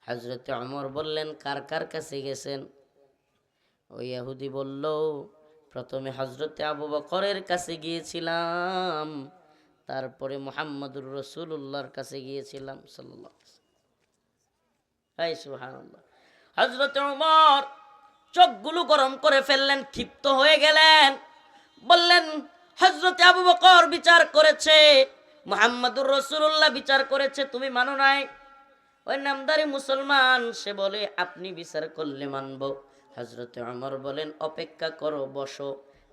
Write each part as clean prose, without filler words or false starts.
হযরত ওমর বললেন, কার কার কাছে গেছেন? ওই ইহুদি বলল, প্রথমে হযরত আবু বকরের কাছে গিয়েছিলাম, তারপরে মুহাম্মদুর রাসূলুল্লাহর কাছে গিয়েছিলাম সাল্লাল্লাহু আলাইহি ওয়াসাল্লাম। সুবহানাল্লাহ। হযরত ওমর চোখগুলো গরম করে ফেললেন, ক্ষিপ্ত হয়ে গেলেন, বললেন, হযরত আবু বকর বিচার করেছে, মুহাম্মদুর রাসূলুল্লাহ বিচার করেছে, তুমি মানো নাই? ওই নামধারী মুসলমান সে বলে, আপনি বিচার করলে মানব। হযরত ওমর বলেন, অপেক্ষা করো, বসো,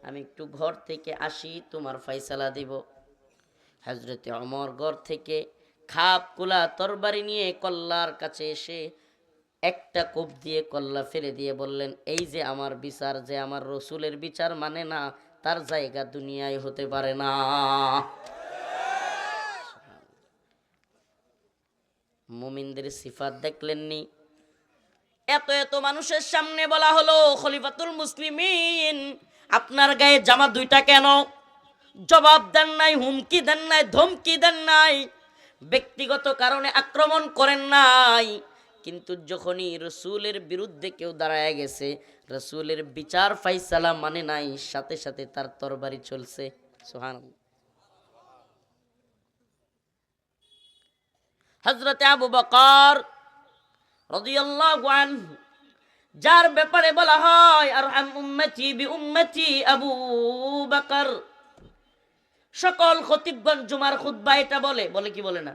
আমি একটু ঘর থেকে আসি, তোমার ফয়সালা দিব। হযরত ওমর ঘর থেকে খাপ কুলা তরবারি নিয়ে কল্লার কাছে এসে একটা কোপ দিয়ে কল্লা ফেলে দিয়ে বললেন, এই যে আমার বিচার, যে আমার রসুলের বিচার মানে না, তার জায়গা দুনিয়ায় হতে পারে না। মুমিনদের সিফাত দেখলেননি? এত এত মানুষের সামনে বলা হলো, খলিফাতুল মুসলিমিন আপনার গায়ে জামা দুইটা কেন? জবাব দেন নাই, হুমকি দেন নাই, ধমকি দেন নাই, ব্যক্তিগত কারণে আক্রমণ করেন নাই। কিন্তু যখনই রসুলের বিরুদ্ধে কেউ দাঁড়ায় গেছে, রসুলের বিচার ফাইসালা মানে নাই, সাথে সাথে তার তরবারি চলছে। সুবহানাল্লাহ। হযরত আবু বকর রাদিয়াল্লাহু আনহু, যার ব্যাপারে বলা হয় আরহাম উম্মতি বি উম্মতি আবু বকর, সকল খতিবগণ জুমার খুতবা এটা বলে, বলে কি বলে না?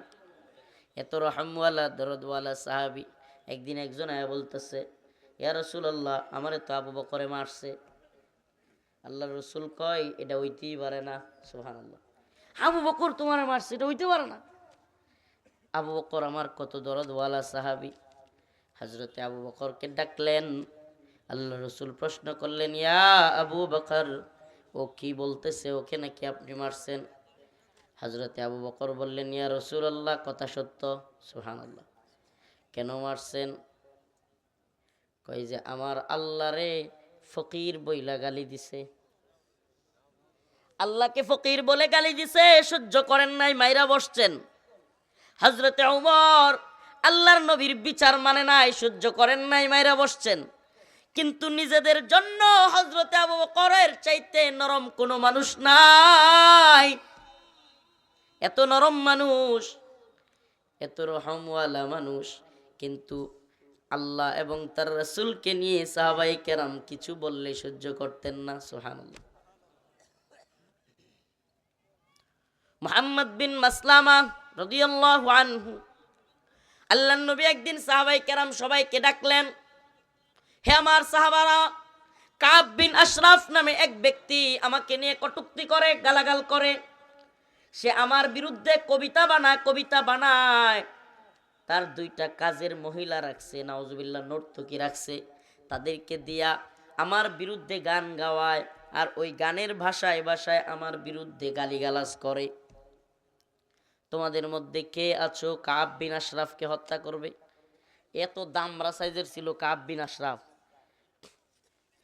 এত রহমওয়ালা দরদওয়ালা সাহাবী। একদিন একজন আয়া বলতেছে, ইয়া রাসূলুল্লাহ, আমারে তো আবু বকরে মারছে। আল্লাহর রাসূল কয়, এটা হইতেই পারে না। সুবহানাল্লাহ। আবু বকর তোমার মারছে, এটা হইতে পারে না। আবু বকর আমার কত দরদওয়ালা সাহাবী। হযরতে আবু বকরকে ডাকলেন, আল্লাহর রাসূল প্রশ্ন করলেন, ইয়া আবু বকর, ও কি বলতেছে, ওকে নাকি আপনি মারছেন? হযরতে আবু বকর বললেন, ইয়া রাসূলুল্লাহ, কথা সত্য। সুবহানাল্লাহ। কেন মারছেন? কই যে আমার আল্লাহরে ফকির বইলা গালি দিছে, আল্লাহকে ফকির বলে গালি দিছে, সহ্য করেন নাই, মাইরা বসছেন। হযরতে ওমর আল্লাহর নবীর বিচার মানে নাই, সহ্য করেন নাই, মাইরা বসছেন। কিন্তু নিজেদের জন্য হযরতে আবু বকরের চাইতে নরম কোনো মানুষ নাই। এত নরম মানুষ, এত রহমওয়ালা মানুষ, কিন্তু আল্লাহ এবং তার রাসূলকে নিয়ে সাহাবায়ে কেরাম কিছু বললে সহ্য করতেন না। সুবহানাল্লাহ। মুহাম্মদ বিন মাসলামা রাদিয়াল্লাহু আনহু, আল্লাহর নবী একদিন সাহাবায়ে কেরাম সবাইকে ডাকলেন, হে আমার সাহাবারা, কাব বিন আশরাফ নামে এক ব্যক্তি আমাকে নিয়ে কটূক্তি করে, গালাগাল করে, সে আমার বিরুদ্ধে কবিতা বানায়, তার দুইটা কাজের মহিলা রাখছে, নাউজুবিল্লাহ, নর্তকী রাখছে, তাদেরকে দিয়া আমার বিরুদ্ধে গান গাওয়ায়, আর ওই গানের ভাষায় ভাষায় আমার বিরুদ্ধে গালিগালাজ করে। তোমাদের মধ্যে কে আছো কাব বিন আশরাফকে হত্যা করবে? এত দামরা সাইজের ছিল কাব বিন আশরাফ।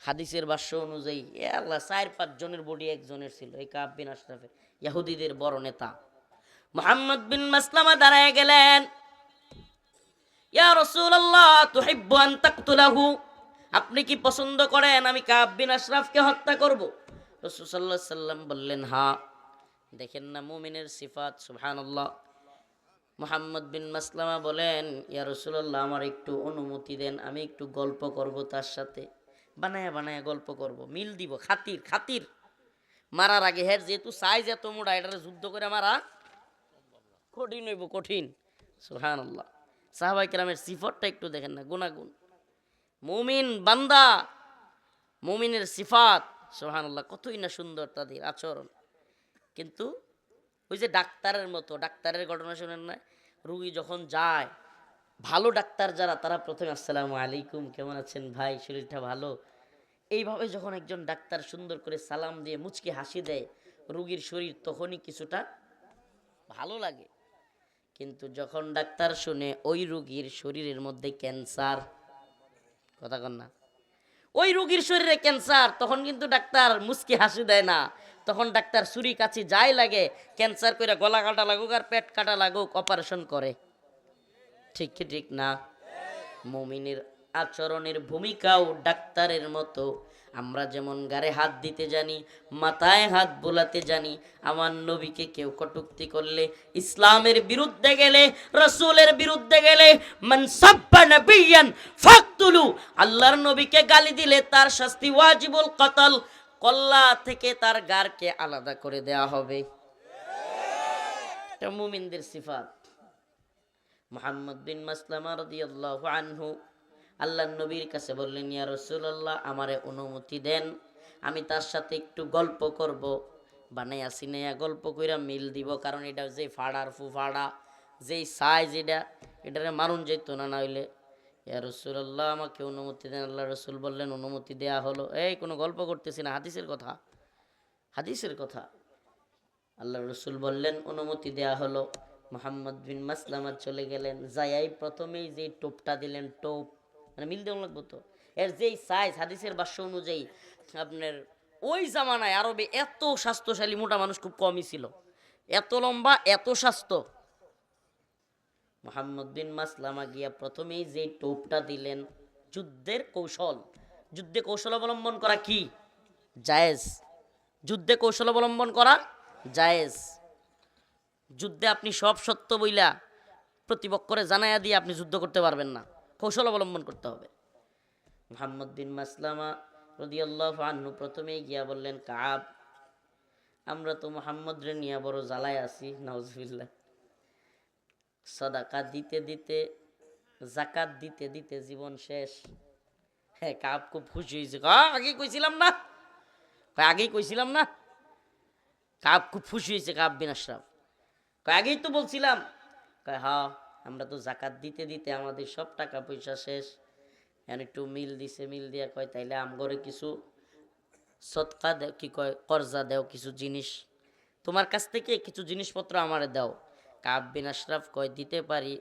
হাদিসের ভাষ্য অনুযায়ী আল্লাহ 4-5 জনের বডি একজনের ছিল, এই কাব বিন আশরাফের, ইহুদিদের বড় নেতা। মুহাম্মদ বিন মাসলামা দাঁড়ায় গেলেন, ইয়া রাসূলুল্লাহ, তুহিব্বু আন তাকতুলাহু, আপনি কি পছন্দ করেন আমি কাব বিন আশরাফকে হত্যা করব? রাসূল সাল্লাল্লাহু আলাইহি সাল্লাম বললেন, হ্যাঁ। দেখেন না মুমিনের সিফাত, সুবহানাল্লাহ। মুহাম্মদ বিন মাসলামা বলেন, ইয়া রাসূলুল্লাহ, আমার একটু অনুমতি দেন, আমি একটু গল্প করব তার সাথে, বানায়া বানায়া গল্প করব, মিল দিব, খাতির খাতির। মারার আগে হের যেহেতু সাইজ এত মোটা, এটারে যুদ্ধ করে মারা কঠিন হইব, কঠিন। সুবহানাল্লাহ। সাহাবায়ে কেরামের সিফতটা একটু দেখেন না, গুণাগুণ, মুমিন বান্দা, মুমিনের সিফাত, সুবহানাল্লাহ, কতই না সুন্দর তাদের আচরণ। কিন্তু ওই যে ডাক্তারের মতো, ডাক্তারের ঘটনা শুনেন না, রুগী যখন যায়, ভালো ডাক্তার যারা, তারা প্রথমে আসসালামু আলাইকুম, কেমন আছেন ভাই, শরীরটা ভালো, এইভাবে যখন একজন ডাক্তার সুন্দর করে সালাম দিয়ে মুচকি হাসি দেয়, রুগীর শরীর তখনই কিছুটা ভালো লাগে। কিন্তু যখন ডাক্তার শুনে ওই রুগীর শরীরের মধ্যে ক্যান্সার, কথা কন না, ওই রুগীর শরীরে ক্যান্সার, তখন কিন্তু ডাক্তার মুচকি হাসি দেয় না, তখন ডাক্তার ছুরি কাছি যাই লাগে, ক্যান্সার করে গলা কাটা লাগুক আর পেট কাটা লাগুক, অপারেশন করে। ঠিক কি ঠিক না? মুমিনের আচরণের ভূমিকাও ডাক্তারের মতো। আমরা যেমন গারে হাত দিতে জানি, মাথায় হাত বোলাতে জানি, আমার নবীকে কেউ কটূক্তি করলে, ইসলামের বিরুদ্ধে গেলে, রাসূলের বিরুদ্ধে গেলে, মান সাব্বা নাবিয়ান ফাকতুলু, আল্লাহর নবীকে গালি দিলে তার শাস্তি ওয়াজিবুল কতল, কল্লা থেকে তার গারকে আলাদা করে দেয়া হবে। এটা মুমিনদের সিফাত। মুহাম্মদ বিন মাসলামা রাদিয়াল্লাহু আনহু আল্লাহর নবীর কাছে বললেন, ইয়া রাসূলুল্লাহ, আমারে অনুমতি দেন, আমি তার সাথে একটু গল্প করব। বানাইয়া সিনাইয়া গল্প কইরা মিল দিব, কারণ এটা যে ফাড়ার ফুফাড়া, যেই সাইজ, এটারে মারুন যেত না, না হইলে। ইয়া রাসূলুল্লাহ, আমাকে অনুমতি দেন। আল্লাহ রাসূল বললেন, অনুমতি দেয়া হলো। এই কোনো গল্প করতেছি না, হাদিসের কথা, হাদিসের কথা। আল্লাহ রসুল বললেন, অনুমতি দেয়া হলো। মুহাম্মদ বিন মাসলামা চলে গেলেন, যাই প্রথমেই যে টোপটা দিলেন, টোপ মানে মিল দেওয়া লাগবো তো, এর যেই সাইজ, হাদিসের ভাষ্য অনুযায়ী আপনার ওই জামানায় আরবে এত স্বাস্থ্যশালী মোটা মানুষ খুব কমই ছিল, এত লম্বা, এত স্বাস্থ্য। মুহাম্মদ বিন মাসলামা গিয়া প্রথমেই যে টোপটা দিলেন, যুদ্ধের কৌশল, যুদ্ধে কৌশল অবলম্বন করা কি জায়েজ, যুদ্ধে কৌশল অবলম্বন করা জায়েজ। যুদ্ধে আপনি সব সত্য বইলা প্রতিপক্ষরে জানাইয়া দিয়ে আপনি যুদ্ধ করতে পারবেন না, কৌশল অবলম্বন করতে হবে। মুহাম্মদ বিন মাসলামা রাদিয়াল্লাহু আনহু প্রথমেই গিয়া বললেন, কাব, আমরা তো মুহাম্মদ রে নিয়ে বড় জ্বালায় আছি, নাউজুবিল্লাহ। সাদাকা দিতে দিতে, যাকাত দিতে দিতে জীবন শেষ। হ্যাঁ, কাব খুব খুশি হয়েছে, আগেই কইছিলাম না, আগেই কইছিলাম না। কাব খুব খুশি হয়েছে, কাব বিন আশরাফ, আগেই তো বলছিলাম। হ্যাঁ, আমরা তো জাকাত দিতে দিতে আমাদের সব টাকা পয়সা শেষ, একটু মিল দিছে, মিল দিয়া কয়, তাইলে আমগরে কিছু সদকা দেও, কি কয়, কর্জা দেও, কিছু জিনিস, তোমার কাছ থেকে কিছু জিনিসপত্র আমারে দাও। কাব বিন আশরাফ কয়, দিতে পারি,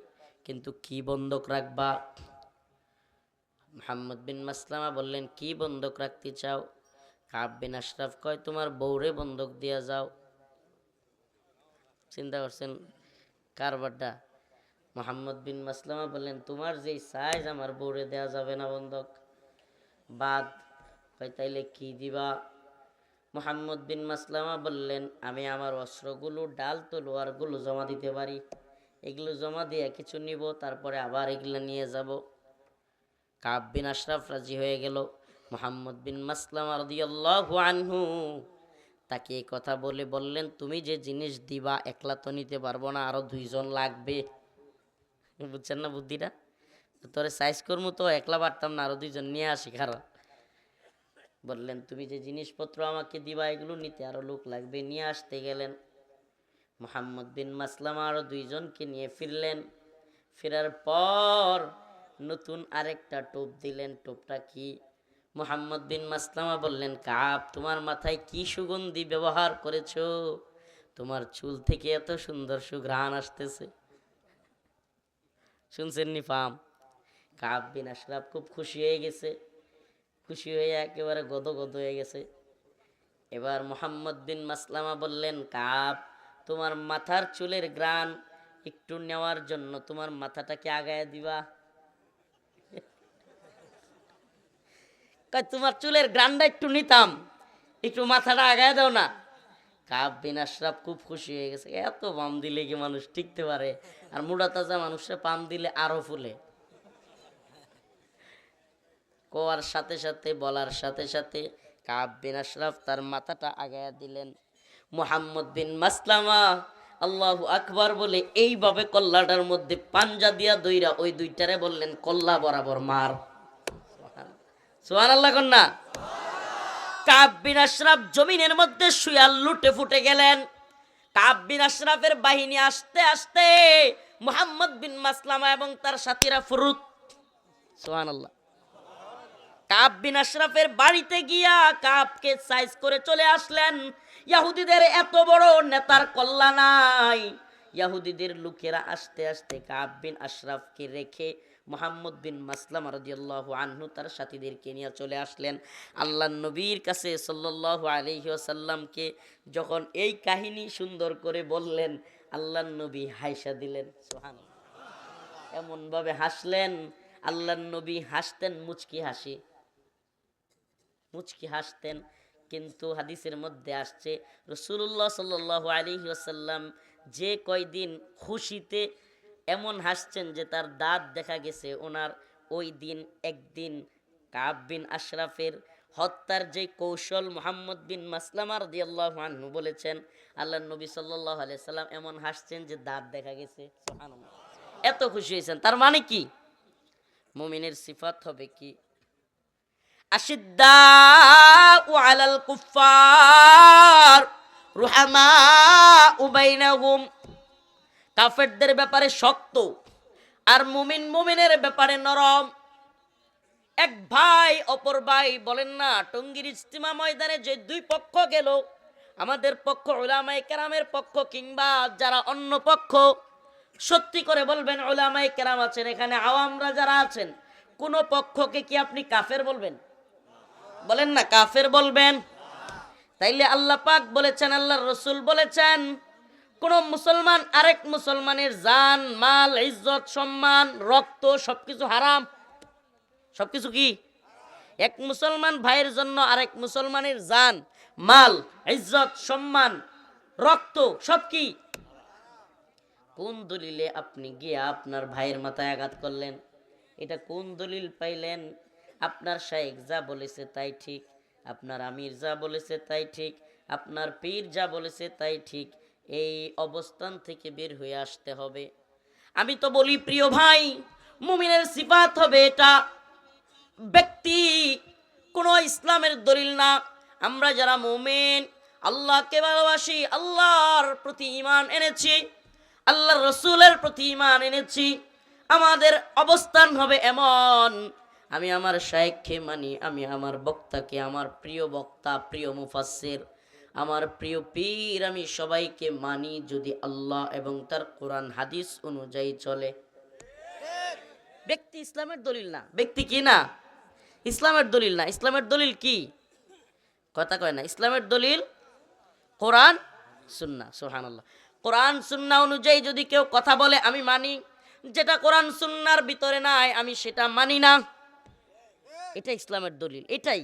কিন্তু কি বন্ধক রাখবা? মুহাম্মদ বিন মাসলামা বললেন, কি বন্ধক রাখতে চাও? কাব বিন আশরাফ কয়, তোমার বউরে বন্ধক দিয়া যাও। চিন্তা করছেন কারবারটা? মুহাম্মদ বিন মাসলামা বললেন, তোমার যেই সাইজ, আমার বউরে দেয়া যাবে না বন্ধক, বাদ। কয়, তাইলে কি দিবা? মুহাম্মদ বিন মাসলামা বললেন, আমি আমার অস্ত্রগুলো, ডাল তলোয়ারগুলো জমা দিতে পারি, এগুলো জমা দিয়ে কিছু নিব, তারপরে আবার এগুলো নিয়ে যাব। কাব বিন আশরাফ রাজি হয়ে গেল। মুহাম্মদ বিন মাসলামা রাদিয়াল্লাহু আনহু তাকে এই কথা বলে বললেন, তুমি যে জিনিস দিবা একলা তো নিতে পারবো না, আরো 2 জন লাগবে। বুঝছেন না বুদ্ধিটা? তোরে সাইজ করবো তো একলা পারতাম না, আরো 2 জন নিয়ে আসি খারাপ। বললেন, তুমি যে জিনিসপত্র আমাকে দিবা এগুলো নিতে আরো লোক লাগবে, নিয়ে আসতে গেলেন। মুহাম্মদ বিন মাসলামা আরো 2 জনকে নিয়ে ফিরলেন। ফেরার পর নতুন আরেকটা টোপ দিলেন। টোপটা কি? মুহাম্মদ বিন মাসলামা বললেন, কাব, তোমার মাথায় কি সুগন্ধি ব্যবহার করেছো? তোমার চুল থেকে এত সুন্দর সুঘ্রাণ আসতেছে। শুনছেন নি ফাম? কাব বিন আশরাফ খুব খুশি হয়ে গেছে, খুশি হয়ে একেবারে গদগদ হয়ে গেছে। এবার মুহাম্মদ বিন মাসলামা বললেন, কাব, তোমার মাথার চুলের গ্রান একটু নেওয়ার জন্য তোমার মাথাটাকে আগায় দিবা? তোমার চুলের গ্রানটা একটু নিতাম, একটু মাথাটা আগায় দাও না। কাব বিন আশরাফ খুব খুশি হয়ে গেছে, এত পাম দিলে কি মানুষ টিকতে পারে? আর মোটা তাজা মানুষের পাম দিলে আরো ফুলে। কোয়ার সাথে সাথে, বলার সাথে সাথে কাব বিন আশরাফ তার মাথাটা আগায়া দিলেন। মুহাম্মদ বিন মাসলামা আল্লাহু আকবার বলে এইভাবে কল্লাটার মধ্যে পাঞ্জা দিয়া দইরা ওই 2টারে বললেন, কল্লা বরাবর মার। সুবহানাল্লাহ কন্যা। কাব বিন আশরাফ জমিনের মধ্যে শুয়া লুটে ফুটে গেলেন। কাব বিন আশরাফের বাহিনী আসতে আসতে মুহাম্মদ বিন মাসলামা এবং তার সাথীরা ফুরুত। সুবহানাল্লাহ। কাব বিন আশরাফের বাড়িতে গিয়া কাবকে সাইজ করে চলে আসলেন। ইহুদিদের এত বড় নেতার কল্লা নাই। ইহুদিদের লোকেরা আসতে আসতে কাব বিন আশরাফকে রেখে মুহাম্মদ বিন মাসলামা রাদিয়াল্লাহু আনহু তার সাথীদেরকে নিয়ে চলে আসলেন আল্লাহর নবীর কাছে সাল্লাল্লাহু আলাইহি ওয়াসাল্লামকে। যখন এই কাহিনী সুন্দর করে বললেন, আল্লাহর নবী হাসা দিলেন। সুবহানাল্লাহ। এমন ভাবে হাসলেন, আল্লাহর নবী হাসতেন মুচকি হাসি, মুচকি হাসতেন। কিন্তু হাদিসের মধ্যে আসছে রাসূলুল্লাহ সাল্লাল্লাহু আলাইহি ওয়াসাল্লাম যে কয়দিন খুশিতে এমন হাসছেন যে তার দাঁত দেখা গেছে, ওনার ওই দিন একদিন কাব বিন আশরাফের হত্যার যে কৌশল মুহাম্মদ বিন মাসলামা রাদিয়াল্লাহু আনহু বলেছেন, আল্লাহর নবী সাল্লাল্লাহু আলাইহি সাল্লাম এমন হাসছেন যে দাঁত দেখা গেছে। সুবহানাল্লাহ, এত খুশি হয়েছেন। তার মানে কি? মুমিনের সিফাত হবে কি? আশিদ্দাউ আলাল কুফার রুহামাউ বাইনাহুম। কাফেরদের ব্যাপারে শক্ত, আর মুমিনের ব্যাপারে নরম। এক ভাই অপর ভাই, বলেন না টঙ্গীর ইজতিমা ময়দানে যে দুই পক্ষ গেল, আমাদের পক্ষ উলামায়ে কেরামের পক্ষ কিংবা যারা অন্য পক্ষ, সত্যি করে বলবেন উলামায়ে কেরাম আছেন এখানে, আওয়ামরা যারা আছেন, কোন পক্ষকে কি আপনি কাফের বলবেন? বলেন না কাফের বলবেন? তাইলে আল্লাহ পাক বলেছেন, আল্লাহর রাসূল বলেছেন, কোন মুসলমান আরেক মুসলমানের জান মাল ইজ্জত সম্মান রক্ত সবকিছু হারাম। সবকিছু কি? এক মুসলমান ভাইয়ের জন্য আরেক মুসলমানের জান মাল ইজ্জত সম্মান রক্ত সব কি? কোন দলিলে আপনি গিয়া আপনার ভাইয়ের মাথায় আঘাত করলেন? এটা কোন দলিল পাইলেন? আপনার শাইখ যা বলেছে তাই ঠিক, আপনার আমির যা বলেছে তাই ঠিক, আপনার পীর যা বলেছে তাই ঠিক। এই অবস্থান থেকে বের হয়ে আসতে হবে। আমি তো বলি প্রিয় ভাই, মুমিনের সিফাত হবে এটা, ব্যক্তি কোনো ইসলামের দলিল না। আমরা যারা মুমিন, আল্লাহকে ভালোবাসি, আল্লাহর প্রতি ঈমান এনেছি, আল্লাহর রাসূলের প্রতি ঈমান এনেছি, আমাদের অবস্থান হবে এমন, আমি আমার শাইখকে মানি, আমি আমার বক্তাকে, আমার প্রিয় বক্তা প্রিয় মুফাসসির আমার প্রিয় পীর, আমি সবাইকে মানি যদি আল্লাহ এবং তার কোরআন হাদিস অনুযায়ী চলে। ব্যক্তি ইসলামের দলিল না। ব্যক্তি কি না? ইসলামের দলিল না। ইসলামের দলিল কি? কথা কয় না। ইসলামের দলিল কোরআন সুন্নাহ। সুবহানাল্লাহ। কোরআন সুন্নাহ অনুযায়ী যদি কেউ কথা বলে আমি মানি, যেটা কোরআন সুন্নাহর ভিতরে নাই আমি সেটা মানি না। এটা ইসলামের দলিল, এটাই।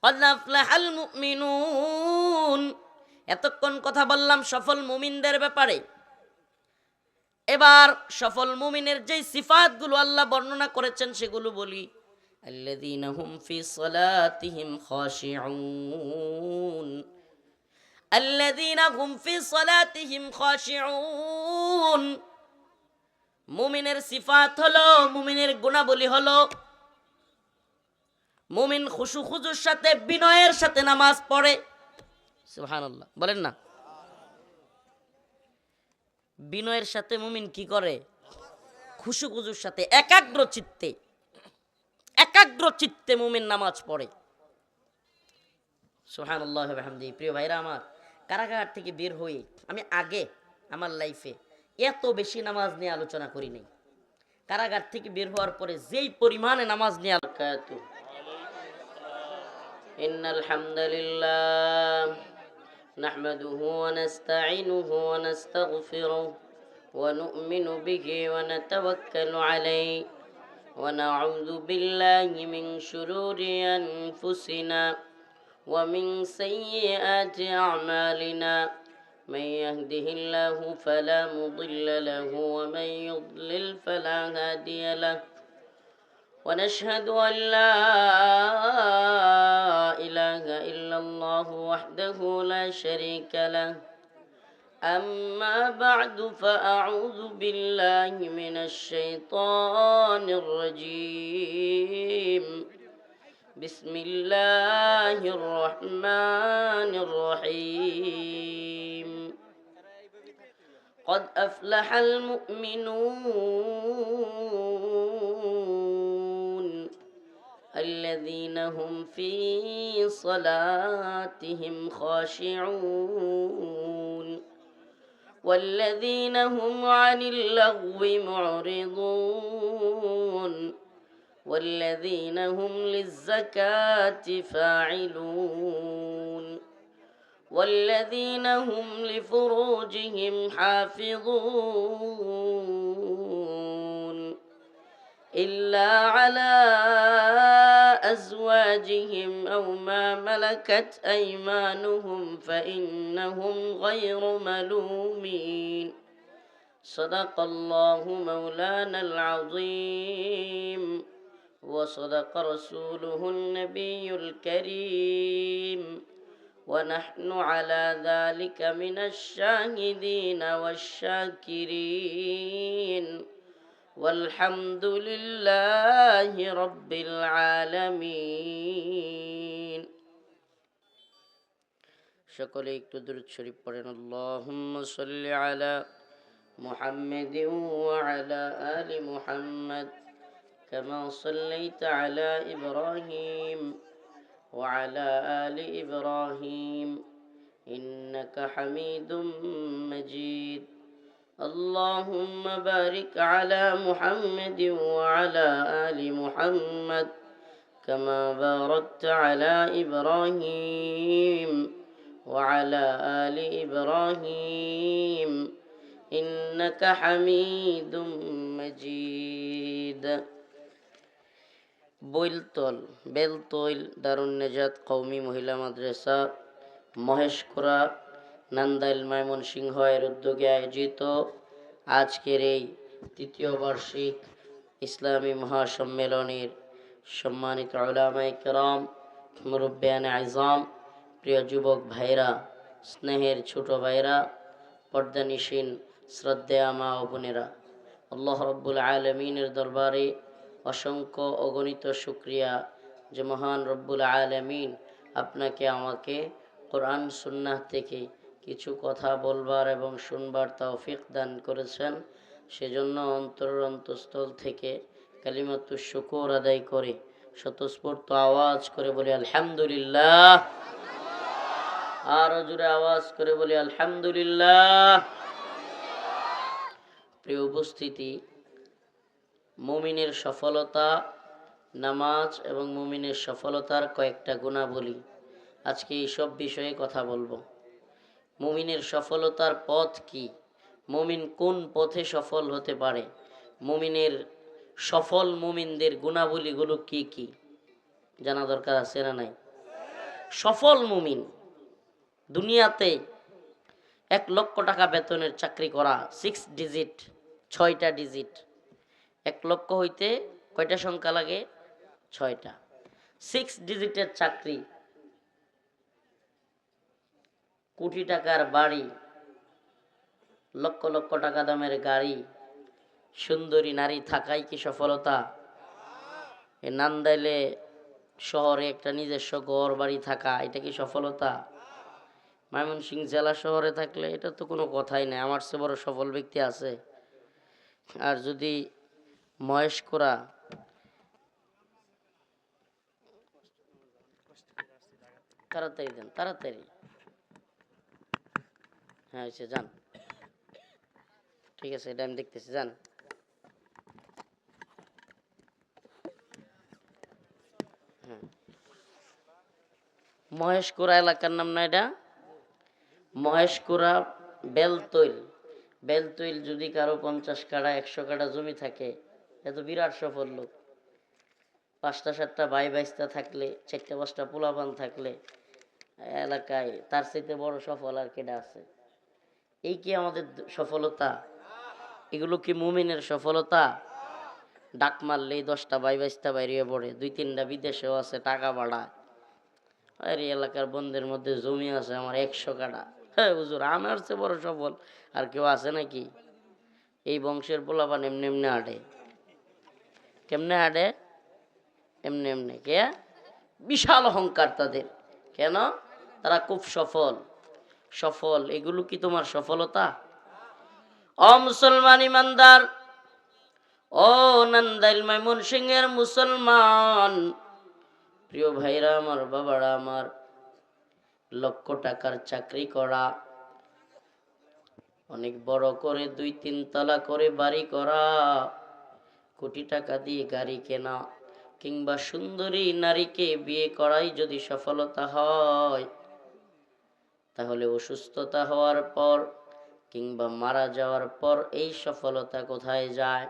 قد أفلح المؤمنون। এতক্ষণ কথা বললাম সফল মুমিনদের ব্যাপারে। এবার সফল মুমিনের যেই সিফাতগুলো আল্লাহ বর্ণনা করেছেন সেগুলো বলি। আল্লাযীনা হুম ফি সালাতিহিম খাশিউন, আল্লাযীনা হুম ফি সালাতিহিম খাশিউন। মুমিনের সিফাত হলো, মুমিনের গুণাবলী হলো, মুমিন খুশু খুজুর সাথে বিনয়ের সাথে নামাজ পড়ে। সুবহানাল্লাহ, বলেন না। বিনয়ের সাথে মুমিন কি করে? খুশু খুজুর সাথে একাগ্র চিত্তে মুমিন নামাজ পড়ে। সুবহানাল্লাহ ওয়া বিহামদিহি। প্রিয় ভাইরা আমার, কারাগার থেকে বের হয়ে আমি আগে আমার লাইফে এত বেশি নামাজ নিয়ে আলোচনা করি নাই। কারাগার থেকে বের হওয়ার পরে যেই পরিমাণে নামাজ নিয়ে ইন্নাল হামদুলিল্লাহ নাহমাদুহু ওয়া নাস্তাঈনুহু ওয়া নাস্তাগফিরুহু ওয়া নু'মিনু বিহি ওয়া নাতাওয়াক্কালু আলাইহি ওয়া নাউযু বিল্লাহি মিন শুরুরি আনফুসিনা ওয়া মিন সাইয়্যাতি আ'মালিনা মান ইয়াহদিহিল্লাহু ফালা মুদিল্লা লাহু ওয়া মান ইউদ্লিল ফালা হাদিয়া লাহু ونشهد أن لا إله إلا الله وحده لا شريك له أما بعد فأعوذ بالله من الشيطان الرجيم بسم الله الرحمن الرحيم قد أفلح المؤمنون الذين هم في صلاتهم خاشعون والذين هم عن اللغو معرضون والذين هم للزكاة فاعلون والذين هم لفروجهم حافظون إلا على أزواجهم أو ما ملكت أيمانهم فإنهم غير ملومين صدق الله مولانا العظيم وصدق رسوله النبي الكريم ونحن على ذلك من الشاهدين والشاكرين والحمد لله رب العالمين সকলে একটু দুরূদ শরীফ পড়েন আল্লাহুম্মা সাল্লি আলা মুহাম্মাদিন ওয়া আলা আলি মুহাম্মাদ কামা সাল্লাইতা আলা ইব্রাহিম ওয়া আলা আলি ইব্রাহিম ইন্নাকা হামিদুম মাজিদ اللهم بارك على محمد وعلى آل محمد كما باركت على إبراهيم وعلى آل إبراهيم إنك حميد مجيد বেলতল দারুন নেজাত কওমি মহিলা মাদ্রাসা মহেশকুরা নান্দাইল ময়মনসিংহ এর উদ্যোগে আয়োজিত আজকের এই তৃতীয় বার্ষিক ইসলামী মহাসম্মেলনের সম্মানিত উলামায়ে কেরাম, মুরব্বিয়ানে আযম, প্রিয় যুবক ভাইরা, স্নেহের ছোট ভাইরা, পর্দানিশীন শ্রদ্ধেয়া মা ও বোনেরা, আল্লাহ রাব্বুল আলামিনের দরবারে অসংখ্য অগণিত শুকরিয়া যে মহান রব্বুল আলামিন আপনাকে আমাকে কোরআন সুন্নাহ থেকে কিছু কথা বলবার এবং শুনবার তৌফিক দান করেছেন। সেজন্য অন্তরের অন্তঃস্থল থেকে কালিমাতুশ শুকর আদায় করে স্বতঃস্ফূর্ত আওয়াজ করে বলি আলহামদুলিল্লাহ। আরো জোরে আওয়াজ করে বলি আলহামদুলিল্লাহ। প্রিয় উপস্থিতি, মুমিনের সফলতা, নামাজ এবং মুমিনের সফলতার কয়েকটা গুণাবলী, আজকে এইসব বিষয়ে কথা বলবো। মুমিনের সফলতার পথ কি? মুমিন কোন পথে সফল হতে পারে? মুমিনের সফল মুমিনদের গুণাবলীগুলো কি কি জানা দরকার আছে না নাই? সফল মুমিন দুনিয়াতে 1,00,000 টাকা বেতনের চাকরি করা, 6 ডিজিট, 6টা ডিজিট। 1,00,000 হইতে কয়টা সংখ্যা লাগে? 6টা। 6 ডিজিটের চাকরি, কোটি টাকার বাড়ি, লক্ষ লক্ষ টাকা দামের গাড়ি, সুন্দরী নারী থাকাই কি সফলতা? এ নান্দাইলে শহরে একটা নিজস্ব ঘর বাড়ি থাকা, এটা কি সফলতা? ময়মনসিংহ জেলা শহরে থাকলে এটা তো কোনো কথাই নাই, আমার চেয়ে বড় সফল ব্যক্তি আছে। আর যদি মহেশকুরা, তাড়াতাড়ি দেন, তাড়াতাড়ি, হ্যাঁ এসে যান, ঠিক আছে, এটা আমি দেখতেছি, যান। মহেশকুরা এলাকার নাম না এটা? মহেশকুরা বেলতৈল। বেলতৈল যদি কারো 50 কাঠা 100 কাঠা জমি থাকে, এত বিরাট সফল লোক। 5টা 7টা ভাই বাইস্তা থাকলে, 4টা 5টা পোলাপান থাকলে এলাকায় তার চাইতে বড় সফল আর কেডা আছে? এই কি আমাদের সফলতা? এগুলো কি মুমিনের সফলতা? ডাক মারলেই 10টা ভাই বাইস্তা বাইরে পড়ে, 2-3টা বিদেশেও আছে, টাকা বাড়ায়। আর এই এলাকার বন্ধের মধ্যে জমি আছে আমার 100 কাঠা। হ্যাঁ হুজুর, আমার চেয়ে বড় সফল আর কেউ আছে নাকি? এই বংশের পোলাপান এমনি এমনি হাঁটে। কেমনে হাঁটে? এমনি এমনি। কে? বিশাল অহংকার তাদের। কেন? তারা খুব সফল। সফল, এগুলো কি তোমার সফলতা? ও মুসলমান ইমানদার, ও নান্দাইল ময়মনসিংহের মুসলমান, প্রিয় ভাইরা আমার, বাবারা আমার, লক্ষ টাকার চাকরি করা, অনেক বড় করে 2-3 তলা করে বাড়ি করা, কোটি টাকা দিয়ে গাড়ি কেনা, কিংবা সুন্দরী নারীকে বিয়ে করাই যদি সফলতা হয়, তাহলে অসুস্থতা হওয়ার পর কিংবা মারা যাওয়ার পর এই সফলতা কোথায় যায়?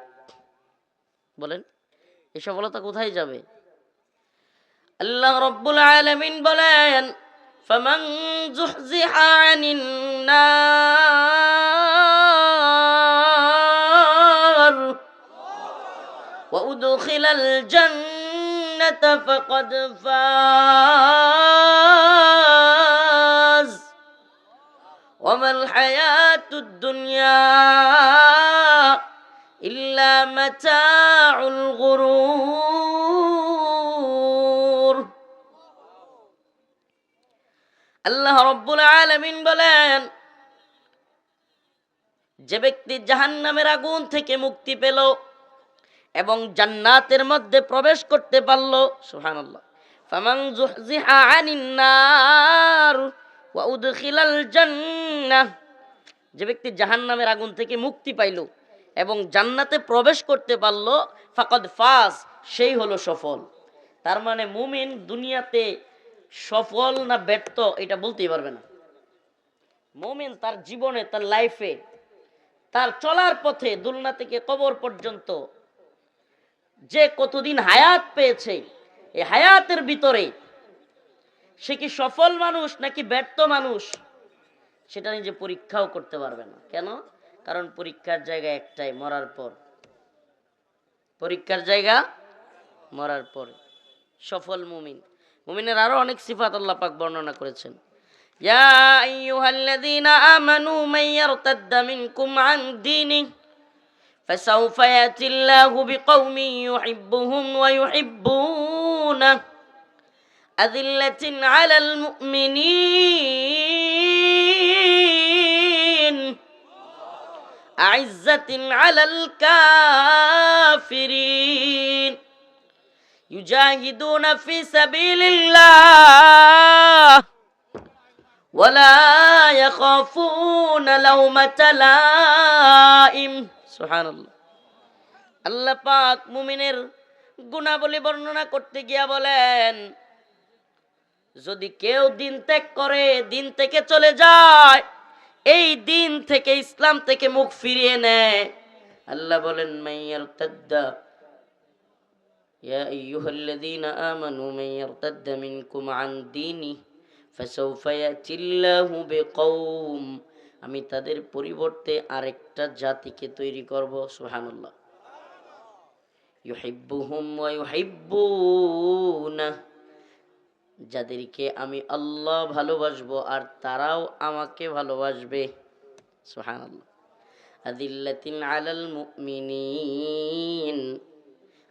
বলেন। এই সফলতা কোথায় যাবে? আল্লাহ রাব্বুল আলামিন বলেন, ফামান যুহজিহা আনিন নার ওয়া উদখিলাল জান্নাতা ফাকাদ ফাজ ওয়া মাল হায়াতুদ দুনিয়া ইল্লা মাতাউল গুরুর। আল্লাহ রাব্বুল আলামিন বলেন, যে ব্যক্তি জাহান্নামের আগুন থেকে মুক্তি পেল এবং জান্নাতের মধ্যে প্রবেশ করতে পারল, সুবহানাল্লাহ, ফামান যুহজিহা আনিন নার ওয়া উদখিলাল জান্নাহ, যে ব্যক্তি জাহান্নামের আগুন থেকে মুক্তি পাইল এবং জান্নাতে প্রবেশ করতে পারল, ফাকাদ ফাজ, সেই হলো সফল। তার মানে মুমিন দুনিয়াতে সফল না ব্যর্থ এটা বলতেই পারবে না। মুমিন তার জীবনে, তার লাইফে, তার চলার পথে দুলনা থেকে কবর পর্যন্ত যে কতদিন হায়াত পেয়েছে, এই হায়াতের ভিতরে সে কি সফল মানুষ নাকি ব্যর্থ মানুষ সেটা নিজে পরীক্ষাও করতে পারবে না। কেন? কারণ পরীক্ষার জায়গা একটাই, মরার পর। পরীক্ষার জায়গা মরার পরে। সফল মুমিন, মুমিনের আরো অনেক সিফাত আল্লাহ পাক বর্ণনা করেছেন। ইয়া আইয়ুহাল্লাযীনা আমানু মান ইয়ারতাদ্দা মিনকুম আন দীনিহি ফাসাউফা ইয়াতিল্লাহু বিকওমিন ইউহিব্বুহুম ওয়া ইউহিব্বুনাহু আযিল্লাতিন আলাল মুমিনিন আইজ্জাতিন আলাল কাফিরিন ইউজাহিদুনা ফি সাবিলিল্লাহ ওয়ালা ইয়াখাফুনা লাওমাতা লাইম। সুবহানাল্লাহ। আল্লাহ পাক মুমিনের গুণাবলী বর্ণনা করতে গিয়া বলেন, যদি কেউ দিন ত্যাগ করে, দিন থেকে চলে যায়, এই দিন থেকে, ইসলাম থেকে মুখ ফিরিয়ে নেয়, আল্লাহ বলেন, মাইয়ারতাদ্দা ইয়া আইয়ুহাল্লাযীনা আমানু মাইয়ারতাদ্দা মিনকুম আন দীনিহি ফাসাউফা ইয়াতিল্লাহু বিকওম, আমি তাদের পরিবর্তে আরেকটা জাতিকে তৈরি করব, সুবহানাল্লাহ, ইউহিব্বুহুম ওয়া ইউহিব্বুনাহু, যাদেরকে আমি আল্লাহ ভালোবাসবো আর তারাও আমাকে ভালোবাসবে, সুবহানাল্লাহ, আযিল্লাতিন আলাল মুমিনিন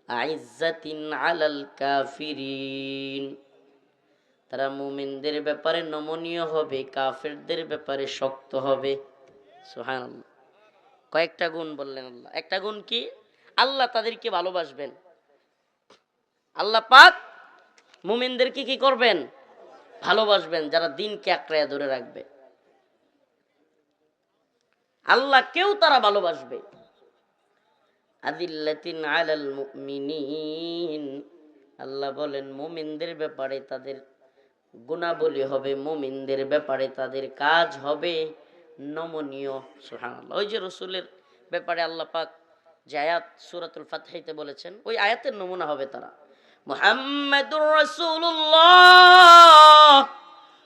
আইজ্জাতিন আলাল কাফিরিন, তারা মুমিনদের ব্যাপারে নমনীয় হবে, কাফেরদের ব্যাপারে শক্ত হবে, সুবহানাল্লাহ। কয়েকটা গুণ বললেন আল্লাহ। একটা গুণ কি? আল্লাহ তাদেরকে ভালোবাসবেন। আল্লাহ পাক মুমিনদেরকে কি করবেন? ভালোবাসবেন, যারা দিনকে আঁকড়ায় ধরে রাখবে। আল্লাহকেও তারা ভালোবাসবে। আযিল্লাতিন আলাল মুমিনিন, আল্লাহ বলেন মুমিনদের ব্যাপারে তাদের গুণাবলী হবে, মুমিনদের ব্যাপারে তাদের কাজ হবে নমনীয়, সুবহানাল্লাহ। ওই যে রাসূলের ব্যাপারে আল্লাহ পাক যে আয়াত সূরাতুল ফাতহিতে বলেছেন, ওই আয়াতের নমুনা হবে তারা। মুহাম্মাদুর রাসূলুল্লাহ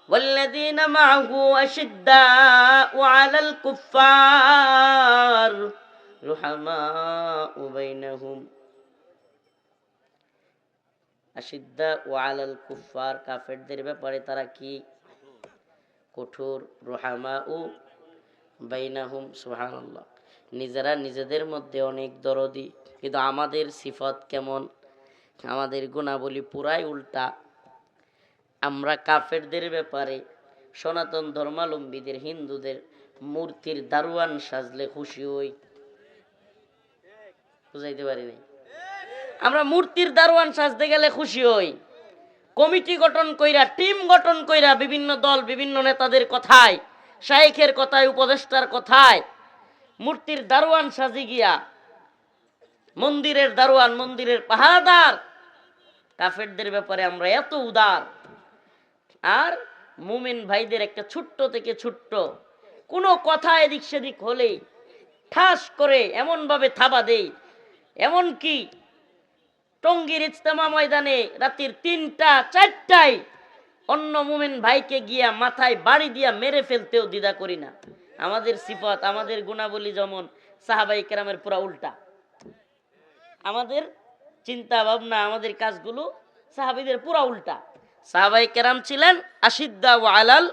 ওয়াল্লাযীনা মা'আহু আশিদ্দাউ আলাল কুফফার রুহামাউ বাইনাহুম, আশিদ্দাউ আলাল কুফফার, কাফেরদের ব্যাপারে তারা কি? কঠোর। রুহামাউ বাইনাহুম, সুবহানাল্লাহ, নিজেরা নিজেদের মধ্যে অনেক দরদি। কিন্তু আমাদের সিফাত কেমন? আমাদের গুণাবলী পুরাই উল্টা। আমরা কাফেরদের ব্যাপারে, সনাতন ধর্মাবলম্বীদের, হিন্দুদের মূর্তির দারোয়ান সাজলে খুশি হই। বুঝাইতে পারি নাই? আমরা মূর্তির দারোয়ান সাজতে গেলে খুশি হই। কমিটি গঠন কইরা, টিম গঠন কইরা, বিভিন্ন দল, বিভিন্ন নেতাদের কথায়, শাইখের কথায়, উপদেষ্টার কথায় মূর্তির দারোয়ান সাজি গিয়া, মন্দিরের দারোয়ান, মন্দিরের পাহারাদার। কাফেরদের ব্যাপারে আমরা এত উদার, আর মুমিন ভাইদের একটা ছোট্ট থেকে ছোট্ট কোনো কথা এদিক সেদিক হলেই ঠাস করে এমন ভাবে থাবা দেই, এমন কি টঙ্গীর ইজতেমা ময়দানে রাতের ৩টা ৪টায় অন্য মুমিন ভাইকে গিয়া মাথায় বাড়ি দিয়া মেরে ফেলতেও দ্বিধা করি না। আমাদের সিফাত, আমাদের গুণাবলী যেমন সাহাবায়ে কেরামের পুরা উল্টা। আমাদের চিন্তা ভাবনা, আমাদের কাজগুলো সাহাবীদের পুরা উল্টা। সাহাবায়ে কেরাম ছিলেন আশিদ্দাউ আলাল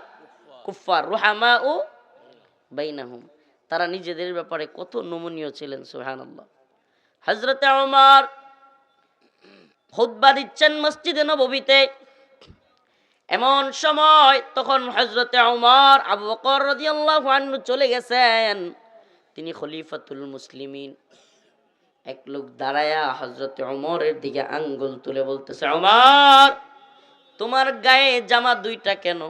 কুফফার রুহামাউ বাইনাহুম। তারা নিজেদের ব্যাপারে কত নমনীয় ছিলেন, সুবহানাল্লাহ। হযরতে ওমর খুতবা দিচ্ছেন মসজিদে নববীতে। এমন সময় তখন হযরতে ওমর আবু বকর রাদিয়াল্লাহু আনহু চলে গেছেন, তিনি খলিফাতুল মুসলিমিন। এক লোক দাঁড়ায়া হযরতে ওমরের দিকে আঙ্গুল তুলে বলতেছে, ওমর তোমার গায়ে জামা 2টা কেন?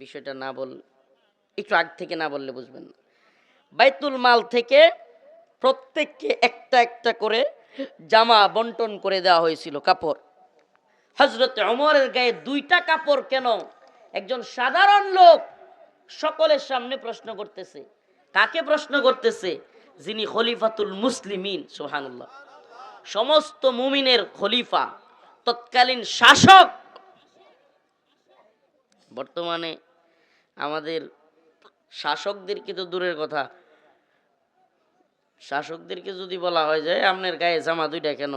বিষয়টা না বল, একটু আগ থেকে না বললে বুঝবেন না। বাইতুল মাল থেকে প্রত্যেককে একটা একটা করে জামা বন্টন করে দেওয়া হয়েছিল, কাপড়। হযরতে ওমরের গায়ে 2টা কাপড় কেন? একজন সাধারণ লোক সকলের সামনে প্রশ্ন করতেছে। কাকে প্রশ্ন করতেছে? যিনি খলিফাতুল মুসলিমিন, সুবহানাল্লাহ, সমস্ত মুমিনের খলিফা, তৎকালীন শাসক। বর্তমানে আমাদের শাসকদেরকে তো দূরের কথা, শাসকদেরকে যদি বলা হয় যে আপনার গায়ে জামা 2টা কেন,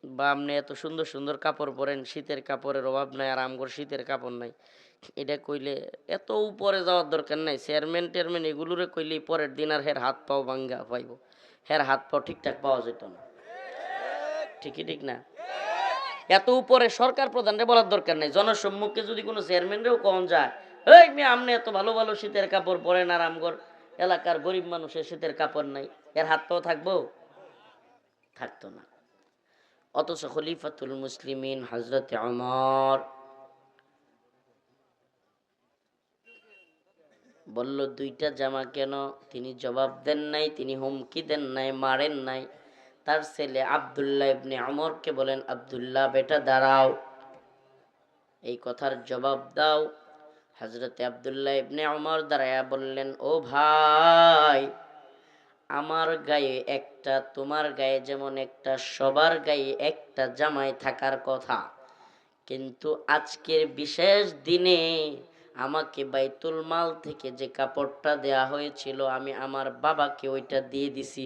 বা আপনি এত সুন্দর সুন্দর কাপড় পরেন, শীতের কাপড়ের অভাব নাই, আর আমগর শীতের কাপড় নাই, এটা কইলে এত উপরে যাওয়ার দরকার নাই। চেয়ারম্যান টেয়ারম্যান এগুলোরে কইলেই পরের দিন আর হের হাত পাও ভাঙ্গা পাইব, হের হাত পাও ঠিকঠাক পাওয়া যেত না। ঠিকই ঠিক না? এত উপরে সরকার প্রধানরে বলার দরকার নাই। জনসম্মুখে যদি কোনো চেয়ারম্যানরেও কম যায়, এই মেয়ে আপনি এত ভালো ভালো শীতের কাপড় পরেন, আর আমগর এলাকার গরিব মানুষের শীতের কাপড় নাই, এর হাত পাও থাকবো? থাকতো না। অথচ খলিফাতুল মুসলিমিন হযরতে ওমর বলল 2টা জামা কেন? তিনি জবাব দেন নাই, তিনি হুমকি দেন নাই, মারেন নাই। তার ছেলে আব্দুল্লাহ ইবনে ওমরকে বলেন, আব্দুল্লাহ বেটা দাঁড়াও, এই কথার জবাব দাও। হযরতে আব্দুল্লাহ ইবনে ওমর দাঁড়ায়া বললেন, ও ভাই, আমার গায়ে একটা, তোমার গায়ে যেমন একটা, সবার গায়ে একটা জামাই থাকার কথা, কিন্তু আজকের বিশেষ দিনে আমাকে বাইতুল মাল থেকে যে কাপড়টা দেয়া হয়েছিল, আমি আমার বাবাকে ওইটা দিয়ে দিছি।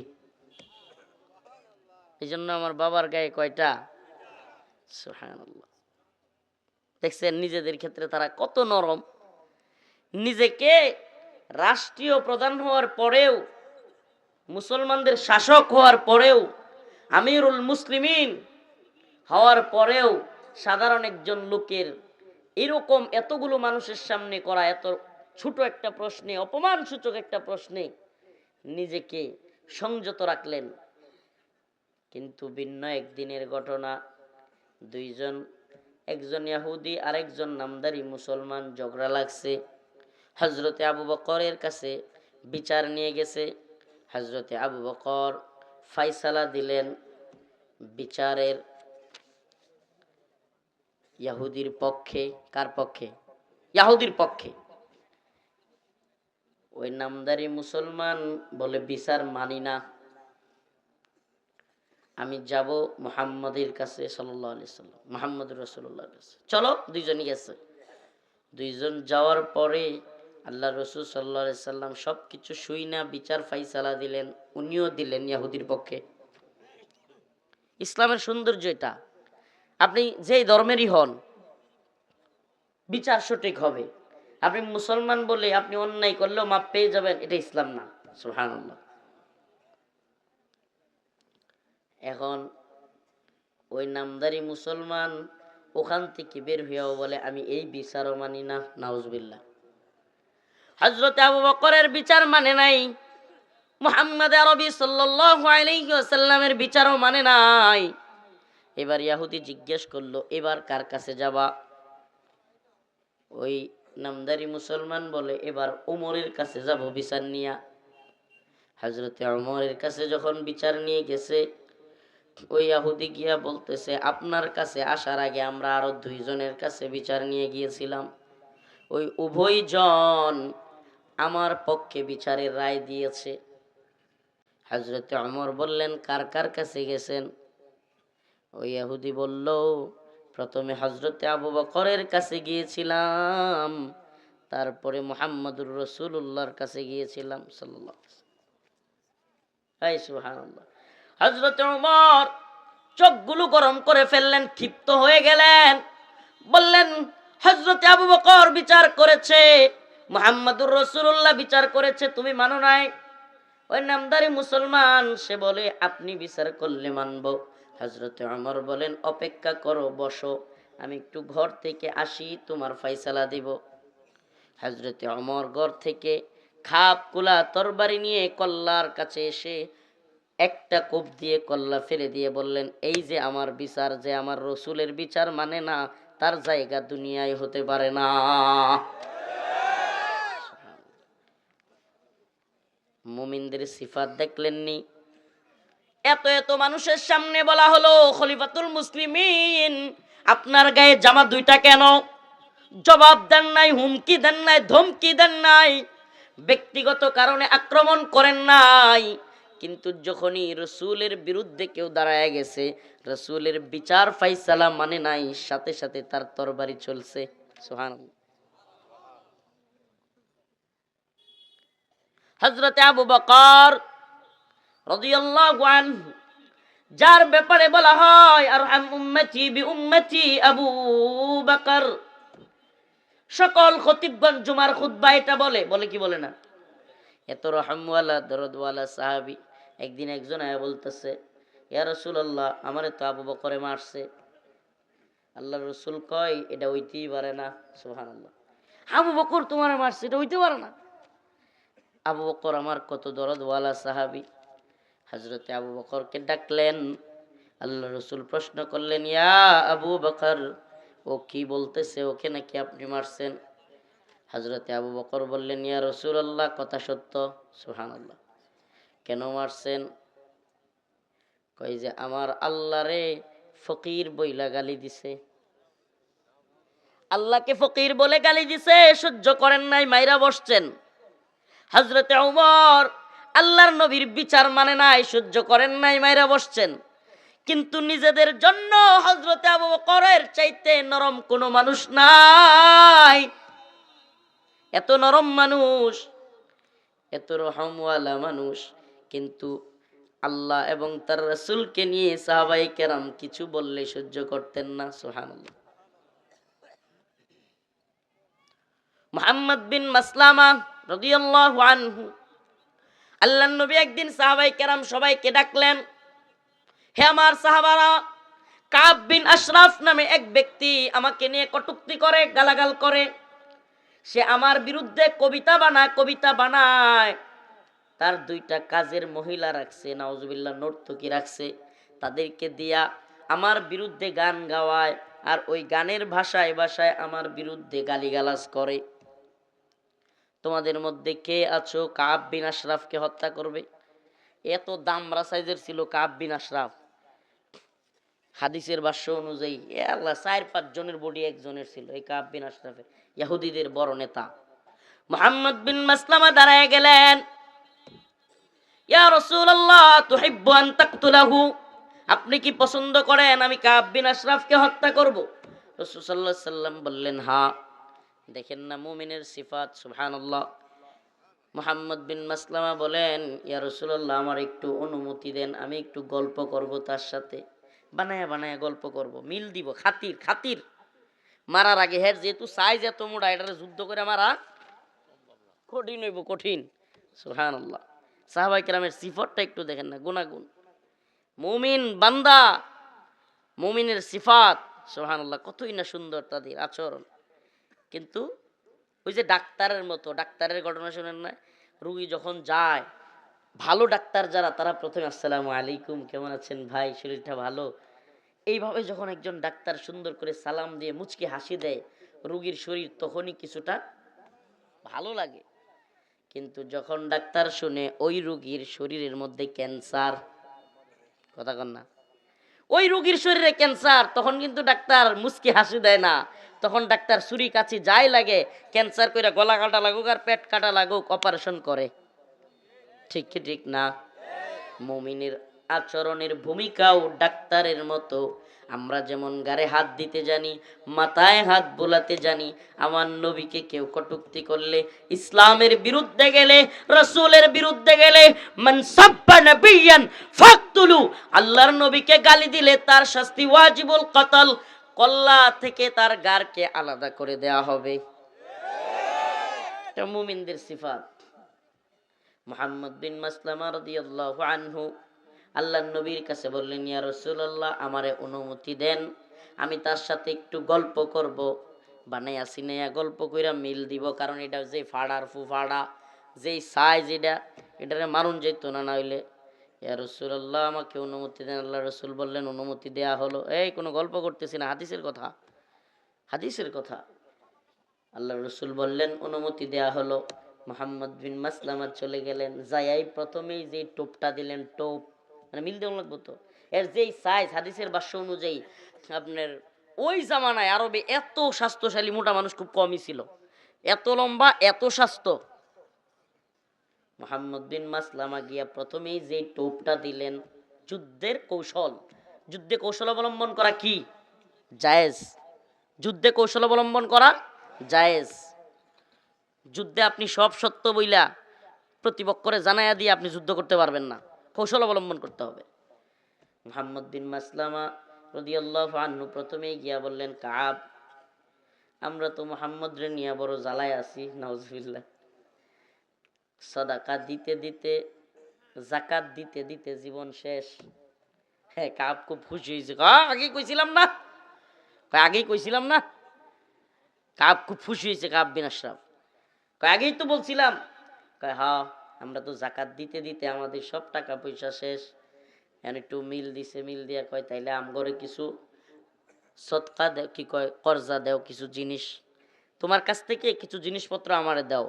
এই জন্য আমার বাবার গায়ে কয়টা? সুবহানাল্লাহ। দেখছেন নিজেদের ক্ষেত্রে তারা কত নরম। নিজেকে রাষ্ট্রীয় প্রধান হওয়ার পরেও, মুসলমানদের শাসক হওয়ার পরেও, আমিরুল মুসলিমিন হওয়ার পরেও সাধারণ একজন লোকের এরকম এতগুলো মানুষের সামনে করা এত ছোট একটা প্রশ্নে, অপমানসূচক একটা প্রশ্নে নিজেকে সংযত রাখলেন। কিন্তু ভিন্ন একদিনের ঘটনা, একজন ইহুদি আর একজন নামদারি মুসলমান ঝগড়া লাগছে। হযরতে আবু বকরের কাছে বিচার নিয়ে গেছে। হযরতে আবু বকর ফায়সালা দিলেন বিচারের ইহুদির পক্ষে। কার পক্ষে? ইহুদির পক্ষে। ওই নামদারি মুসলমান বলে, বিচার মানি না, আমি যাব মুহাম্মাদের কাছে সাল্লাল্লাহু আলাইহি সাল্লাম, মুহাম্মদুর রাসূলুল্লাহর কাছে। চলো, দুইজনই গেছে। দুইজন যাওয়ার পরে আল্লাহ রাসূল সাল্লাল্লাহু আলাইহি সাল্লাম সবকিছু শুইনা বিচার ফায়সালা দিলেন, উনিও দিলেন ইহুদির পক্ষে। ইসলামের সৌন্দর্য এটা। আপনি যেই ধর্মেরই হন, বিচার সঠিক হবে। আপনি মুসলমান বলে আপনি অন্যায় করলেও মাপ পেয়ে যাবেন, এটা ইসলাম না। সুবহানাল্লাহ। এখন ওই নামদারি মুসলমান ওখান থেকে বের হইয়াও বলে, আমি এই বিচারও মানি না। নাউজুবিল্লাহ। হযরতে আবু বকরের বিচার মানে নাই, মুহাম্মদ আরবি সাল্লাল্লাহু আলাইহি ওয়াসাল্লামের বিচারও মানে নাই। এবার ইহুদি জিজ্ঞেস করলো, এবার কার কাছে যাবা? ওই নামদারি মুসলমান বলে, এবার ওমরের কাছে যাব বিচার নিয়া। হযরতে ওমরের কাছে যখন বিচার নিয়ে গেছে, ওই ইহুদি গিয়া বলতেছে, আপনার কাছে আসার আগে আমরা আরো 2 জনের কাছে বিচার নিয়ে গিয়েছিলাম, ওই উভয়জন আমার পক্ষে বিচারের রায় দিয়েছে। হযরতে ওমর বললেন, কার কার কাছে গেছেন? ওই ইহুদি বলল, প্রথমে হযরতে আবু বকরের কাছে গিয়েছিলাম, তারপরে মুহাম্মদুর রাসূলুল্লাহর কাছে গিয়েছিলাম সাল্লাল্লাহু আলাইহি ওয়াসাল্লাম। সুবহানাল্লাহ। হযরতে ওমর চোখগুলো গরম করে ফেললেন, ক্ষিপ্ত হয়ে গেলেন, বললেন, হযরতে আবু বকর বিচার করেছে, মুহাম্মদুর রাসূলুল্লাহ বিচার করেছে, তুমি মানো নাই? ওই নামধারী মুসলমান সে বলে, আপনি বিচার করলে মানবো। হযরতে ওমর বলেন, অপেক্ষা করো, বসো, আমি একটু ঘর থেকে আসি, তোমার ফয়সালা দিব। হযরতে ওমর ঘর থেকে খাপ কুলা তরবারি নিয়ে কল্লার কাছে এসে একটা কোপ দিয়ে কল্লা ফেলে দিয়ে বললেন, এই যে আমার বিচার, যে আমার রসুলের বিচার মানে না, তার জায়গা দুনিয়ায় হতে পারে না। মুমিনদের সিফাত দেখলেননি? এত এত মানুষের সামনে বলা হলো, খলিফাতুল মুসলিমিন আপনার গায়ে জামা দুইটা কেন? জবাব দেন নাই, হুমকি দেন নাই, ধমকি দেন নাই, ব্যক্তিগত কারণে আক্রমণ করেন নাই। কিন্তু যখনই রসুলের বিরুদ্ধে কেউ দাঁড়ায় গেছে, রসুলের বিচার ফাইসালা মানে নাই, সাথে সাথে তার তরবারি চলছে। সুবহানাল্লাহ। হযরতে আবু বকর রাদিয়াল্লাহু আনহু, যার ব্যাপারে বলা হয় আরহাম উম্মতি বি উম্মতি আবু বকর, সকল খতিবগণ জুমার খুতবা এটা বলে, বলে কি বলে না? এত রহমওয়ালা দরদওয়ালা সাহাবী। একদিন একজন আয়া বলতেছে, ইয়া রাসূলুল্লাহ, আমারে তো আবু বকরে মারছে। আল্লাহর রাসূল কয়, এটা হইতেই পারে না। সুবহানাল্লাহ। আবু বকর তোমারে মারছে, এটা হইতে পারে না। আবু বকর আমার কত দরদওয়ালা সাহাবী। হযরতে আবু বকরকে ডাকলেন, আল্লাহর রাসূল প্রশ্ন করলেন, ইয়া আবু বকর, ও কি বলতেছে, ওকে নাকি আপনি মারছেন? হযরতে আবু বকর বললেন, ইয়া রাসূলুল্লাহ, কথা সত্য। সুবহানাল্লাহ। কেন মারছেন? কই যে আমার আল্লাহরে ফকির বইলা গালি দিছে, আল্লাহকে ফকির বলে গালি দিছে, সহ্য করেন নাই, মাইরা বসছেন। হযরতে ওমর আল্লাহর নবীর বিচার মানে নাই, সহ্য করেন নাই, মাইরা বসছেন। কিন্তু নিজেদের জন্য হযরতে আবু বকরের চাইতে নরম কোনো মানুষ নাই। এত নরম মানুষ, এত রহমওয়ালা মানুষ, কিন্তু আল্লাহ এবং তার রাসূলকে নিয়ে সাহাবায়ে কেরাম কিছু বললে সহ্য করতেন না। সুবহানাল্লাহ। মুহাম্মদ বিন মাসলামা রাদিয়াল্লাহু আনহু, আল্লাহর নবী একদিন সাহাবায়ে কেরাম সবাইকে ডাকলেন, হে আমার সাহাবারা, কাব বিন আশরাফ নামে এক ব্যক্তি আমাকে নিয়ে কটূক্তি করে, গালাগাল করে, সে আমার বিরুদ্ধে কবিতা বানায়, তার দুইটা কাজের মহিলা রাখছে, নাউজুবিল্লাহ, নর্তকী রাখছে, তাদেরকে দিয়া আমার বিরুদ্ধে গান গাওয়ায়, আর ওই গানের ভাষায় ভাষায় আমার বিরুদ্ধে গালিগালাজ করে। তোমাদের মধ্যে কে আছো কাব বিন আশরাফকে হত্যা করবে? এত দামরা সাইজের ছিল কাব বিন আশরাফ। হাদিসের ভাষ্য অনুযায়ী আল্লাহ 4-5 জনের বডি একজনের ছিল, এই কাব বিন আশরাফের, ইহুদিদের বড় নেতা। মুহাম্মদ বিন মাসলামা দাঁড়ায় গেলেন, ইয়া রাসূলুল্লাহ, তুহিব্বু আন তাকতুলাহু, আপনি কি পছন্দ করেন আমি কাব বিন আশরাফকে হত্যা করব? রাসূল সাল্লাল্লাহু আলাইহি সাল্লাম বললেন, হ্যাঁ। দেখেন না মুমিনের সিফাত। সুবহানাল্লাহ। মুহাম্মদ বিন মাসলামা বলেন, ইয়া রাসূলুল্লাহ, আমার একটু অনুমতি দেন, আমি একটু গল্প করব তার সাথে, বানায়া বানায়া গল্প করব, মিল দিব, খাতির খাতির। মারার আগে হের যেহেতু সাইজ এত মোটা, এটারে যুদ্ধ করে মারা কঠিন হইব, কঠিন। সুবহানাল্লাহ। সাহাবায়ে কেরামের সিফাতটা একটু দেখেন না, গুনাগুন। মুমিন বান্দা, মুমিনের সিফাত, সুবহানাল্লাহ, কতই না সুন্দর তাদের আচরণ। কিন্তু ওই যে ডাক্তারের মতো, ডাক্তারের ঘটনা শুনেন না, রুগী যখন যায়, ভালো ডাক্তার যারা, তারা প্রথমে আসসালামু আলাইকুম, কেমন আছেন ভাই, শরীরটা ভালো, এইভাবে যখন একজন ডাক্তার সুন্দর করে সালাম দিয়ে মুচকি হাসি দেয়, রুগীর শরীর তখনই কিছুটা ভালো লাগে। কিন্তু যখন ডাক্তার শুনে ওই রুগীর শরীরের মধ্যে ক্যান্সার, কথা কন না, ওই রুগীর শরীরে ক্যান্সার, তখন কিন্তু ডাক্তার মুচকি হাসি দেয় না, তখন ডাক্তার ছুরি কাছি যাই লাগে, ক্যান্সার কইরা গলা কাটা লাগুক আর পেট কাটা লাগুক, অপারেশন করে। ঠিক কি ঠিক না? মুমিনের আচরণের ভূমিকাও ডাক্তারের মতো। আমরা যেমন গারে হাত দিতে জানি, মাথায় হাত বোলাতে জানি, আমার নবীকে কেউ কটূক্তি করলে, ইসলামের বিরুদ্ধে গেলে, রাসূলের বিরুদ্ধে গেলে, মান সাব্বা নাবিয়ান ফাকতুলু, আল্লাহর নবীকে গালি দিলে তার শাস্তি ওয়াজিবুল কতল, কল্লা থেকে তার গারকে আলাদা করে দেয়া হবে। এটা মুমিনদের সিফাত। মুহাম্মদ বিন মাসলামা রাদিয়াল্লাহু আনহু আল্লাহর নবীর কাছে বললেন, ইয়া রাসূলুল্লাহ, আমারে অনুমতি দেন, আমি তার সাথে একটু গল্প করব, বানাইয়া সিনাইয়া গল্প কইরা মিল দিব, কারণ এটা যে ফাড়ার ফুফাড়া, যেই সাইজ, এটারে মারুন যেত না, না হইলে। ইয়া রাসূলুল্লাহ, আমাকে অনুমতি দেন। আল্লাহ রাসূল বললেন, অনুমতি দেয়া হলো। এই কোনো গল্প করতেছি না, হাদিসের কথা, হাদিসের কথা। আল্লাহ রসুল বললেন, অনুমতি দেয়া হলো। মুহাম্মদ বিন মাসলামা চলে গেলেন, যাই প্রথমেই যে টোপটা দিলেন, টোপ মানে মিল দেওয়া লাগবো তো, এর যেই সাইজ, হাদিসের ভাষ্য অনুযায়ী আপনার ওই জামানায় আরবে এত স্বাস্থ্যশালী মোটা মানুষ খুব কমই ছিল, এত লম্বা, এত স্বাস্থ্য। মুহাম্মদ বিন মাসলামা গিয়া প্রথমেই যে টোপটা দিলেন, যুদ্ধের কৌশল, যুদ্ধে কৌশল অবলম্বন করা কি জায়েজ, যুদ্ধে কৌশল অবলম্বন করা জায়েজ। যুদ্ধে আপনি সব সত্য বইলা প্রতিপক্ষরে জানাইয়া দিয়ে আপনি যুদ্ধ করতে পারবেন না, কৌশল অবলম্বন করতে হবে। মুহাম্মদ বিন মাসলামা রাদিয়াল্লাহু আনহু প্রথমেই গিয়া বললেন, কাব, আমরা তো মুহাম্মদ রে নিয়ে বড় জ্বালায় আছি, নাউজুবিল্লাহ। সাদাকা দিতে দিতে, যাকাত দিতে দিতে জীবন শেষ। হ্যাঁ, কাব খুব খুশি হয়েছে, আগেই কইছিলাম না, আগেই কইছিলাম না। কাব খুব খুশি হয়েছে, কাব বিন আশরাফ, আগেই তো বলছিলাম। হ্যাঁ, আমরা তো যাকাত দিতে দিতে আমাদের সব টাকা পয়সা শেষ, একটু মিল দিছে, মিল দিয়া কয়, তাইলে আমগরে কিছু সদকা দেও, কি কয়, কর্জা দেও, কিছু জিনিস, তোমার কাছ থেকে কিছু জিনিসপত্র আমারে দাও।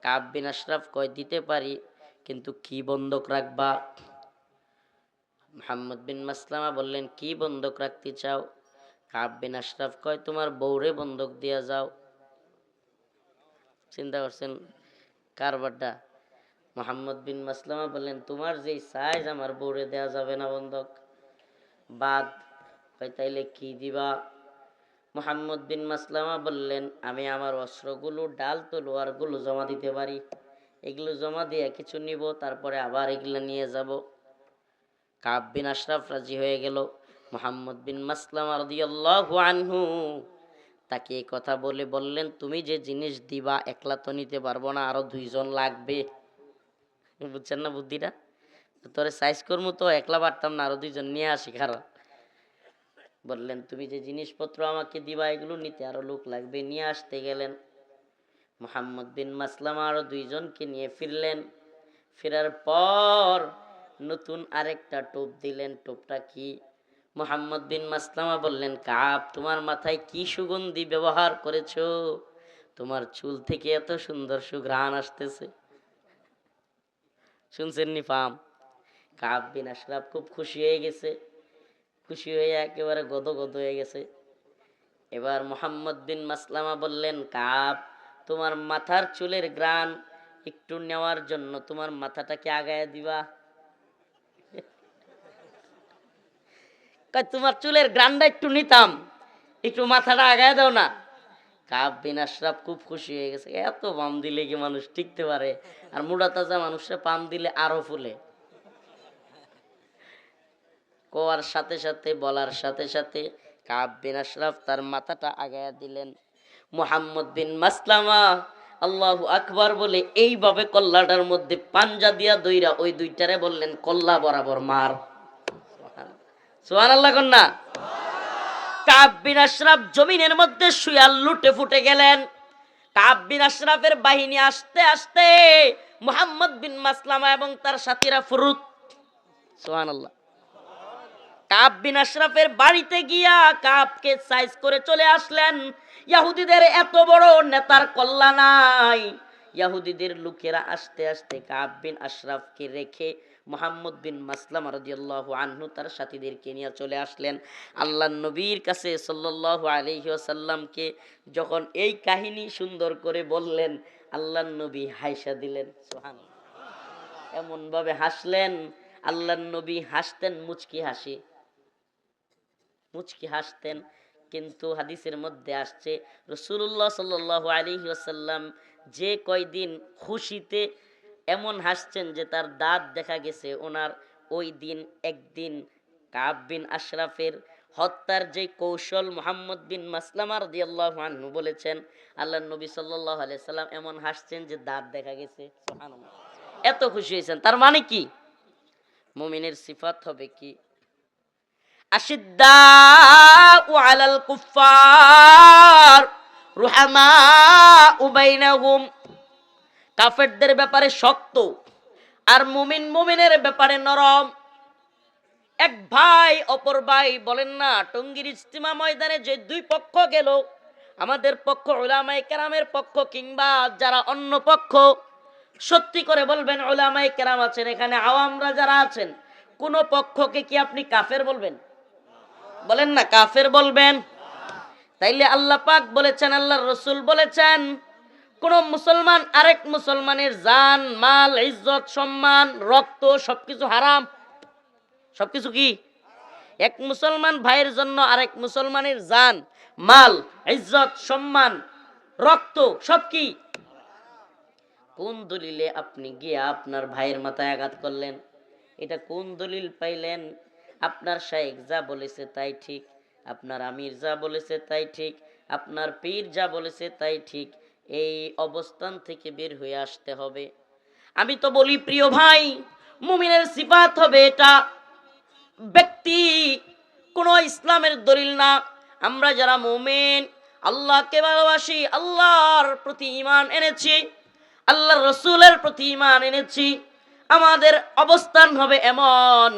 কাব বিন আশরাফ কয়, দিতে পারি, কিন্তু কি বন্ধক রাখবা? মুহাম্মদ বিন মাসলামা বললেন, কি বন্ধক রাখতে চাও? কাব বিন আশরাফ কয়, তোমার বউরে বন্ধক দিয়া যাও। চিন্তা করছেন কারবারটা? মুহাম্মদ বিন মাসলামা বললেন, তোমার যেই সাইজ, আমার বউরে দেয়া যাবে না বন্ধক, বাদ। তাইলে কি দিবা? মুহাম্মদ বিন মাসলামা বললেন, আমি আমার অস্ত্রগুলো, ডাল তলোয়ারগুলো জমা দিতে পারি, এগুলো জমা দিয়ে কিছু নিব, তারপরে আবার এগুলো নিয়ে যাব। কাব বিন আশরাফ রাজি হয়ে গেল। মুহাম্মদ বিন মাসলামা রাদিয়াল্লাহু আনহু তাকে এই কথা বলে বললেন, তুমি যে জিনিস দিবা একলা তো নিতে পারবো না, আরো দুইজন লাগবে। বুঝছেন না বুদ্ধিটা? তোরে সাইজ করবো তো একলা পারতাম না, আরো দুইজন নিয়ে আসি খারাপ। বললেন, তুমি যে জিনিসপত্র আমাকে দিবা এগুলো নিতে আরো লোক লাগবে, নিয়ে আসতে গেলেন। মুহাম্মদ বিন মাসলামা আরো দুইজনকে নিয়ে ফিরলেন। ফেরার পর নতুন আরেকটা টোপ দিলেন। টোপটা কি? মুহাম্মদ বিন মাসলামা বললেন, কাব, তোমার মাথায় কি সুগন্ধি ব্যবহার করেছো? তোমার চুল থেকে এত সুন্দর সুঘ্রাণ আসতেছে। শুনছেন নি ফাম? কাব বিন আশরাফ খুব খুশি হয়ে গেছে, খুশি হয়ে একেবারে গদগদ হয়ে গেছে। এবার মুহাম্মদ বিন মাসলামা বললেন, কাব, তোমার মাথার চুলের গ্রান একটু নেওয়ার জন্য তোমার মাথাটাকে আগায় দিবা? তোমার চুলের গ্রানটা একটু নিতাম, একটু মাথাটা আগায় দাও না। কাব বিন আশরাফ খুব খুশি হয়ে গেছে, এত পাম দিলে কি মানুষ টিকতে পারে? আর মুড়া তাজা মানুষের পাম দিলে আরো ফুলে। কোয়ার সাথে সাথে, বলার সাথে সাথে কাব বিন আশরাফ তার মাথাটা আগায়া দিলেন। মুহাম্মদ বিন মাসলামা আল্লাহু আকবার বলে এইভাবে কল্লাটার মধ্যে পাঞ্জা দিয়া দইরা ওই দুইটারে বললেন, কল্লা বরাবর মার। সুবহানাল্লাহ কন্যা। কাব বিন আশরাফ জমিনের মধ্যে শুয়া লুটে ফুটে গেলেন। কাব বিন আশরাফের বাহিনী আসতে আসতে মুহাম্মদ বিন মাসলামা এবং তার সাথীরা ফুরুত। সুবহানাল্লাহ। কাব বিন আশরাফের বাড়িতে গিয়া কাবকে সাইজ করে চলে আসলেন। ইহুদিদের এত বড় নেতার কল্লা নাই। ইহুদিদের লোকেরা আসতে আসতে কাব বিন আশরাফকে রেখে মুহাম্মদ বিন মাসলামা রাদিয়াল্লাহু আনহু তার সাথীদেরকে নিয়ে চলে আসলেন আল্লাহর নবীর কাছে সাল্লাল্লাহু আলাইহি ওয়াসাল্লামকে। যখন এই কাহিনী সুন্দর করে বললেন, আল্লাহর নবী হাসা দিলেন। সুবহানাল্লাহ। এমন ভাবে হাসলেন, আল্লাহর নবী হাসতেন মুচকি হাসি, মুচকি হাসতেন। কিন্তু হাদিসের মধ্যে আসছে রাসূলুল্লাহ সাল্লাল্লাহু আলাইহি ওয়াসাল্লাম যে কয়দিন খুশিতে এমন হাসছেন যে তার দাঁত দেখা গেছে, ওনার ওই দিন একদিন কাব বিন আশরাফের হত্যার যে কৌশল মুহাম্মদ বিন মাসলামা রাদিয়াল্লাহু আনহু বলেছেন, আল্লাহর নবী সাল্লাল্লাহু আলাইহি সাল্লাম এমন হাসছেন যে দাঁত দেখা গেছে। সুবহানাল্লাহ, এত খুশি হয়েছেন। তার মানে কি? মুমিনের সিফাত হবে কি? আশিদ্দাউ আলাল কুফার রুহামাউ বাইনাহুম। কাফেরদের ব্যাপারে শক্ত, আর মুমিনের ব্যাপারে নরম। এক ভাই অপর ভাই, বলেন না টঙ্গীর ইজতিমা ময়দানে যে দুই পক্ষ গেল, আমাদের পক্ষ উলামায়ে কেরামের পক্ষ কিংবা যারা অন্য পক্ষ, সত্যি করে বলবেন উলামায়ে কেরাম আছেন এখানে, আওয়ামরা যারা আছেন, কোন পক্ষকে কি আপনি কাফের বলবেন? বলেন না কাফের বলবেন? তাইলে আল্লাহ পাক বলেছেন, আল্লাহর রাসূল বলেছেন, কোন মুসলমান আরেক মুসলমানের জান মাল ইজ্জত সম্মান রক্ত সবকিছু হারাম। সবকিছু কি? এক মুসলমান ভাইয়ের জন্য আরেক মুসলমানের জান মাল ইজ্জত সম্মান রক্ত সব কি? কোন দলিলে আপনি গিয়া আপনার ভাইয়ের মাথায় আঘাত করলেন? এটা কোন দলিল পাইলেন? আপনার শাইখ যা বলেছে তাই ঠিক, আপনার আমির যা বলেছে তাই ঠিক, আপনার পীর যা বলেছে তাই ঠিক। এই অবস্থান থেকে বের হয়ে আসতে হবে। আমি তো বলি প্রিয় ভাই, মুমিনের সিফাত হবে এটা, ব্যক্তি কোনো ইসলামের দলিল না। আমরা যারা মুমিন, আল্লাহকে ভালোবাসি, আল্লাহর প্রতি ঈমান এনেছি, আল্লাহর রাসূলের প্রতি ঈমান এনেছি, আমাদের অবস্থান হবে এমন,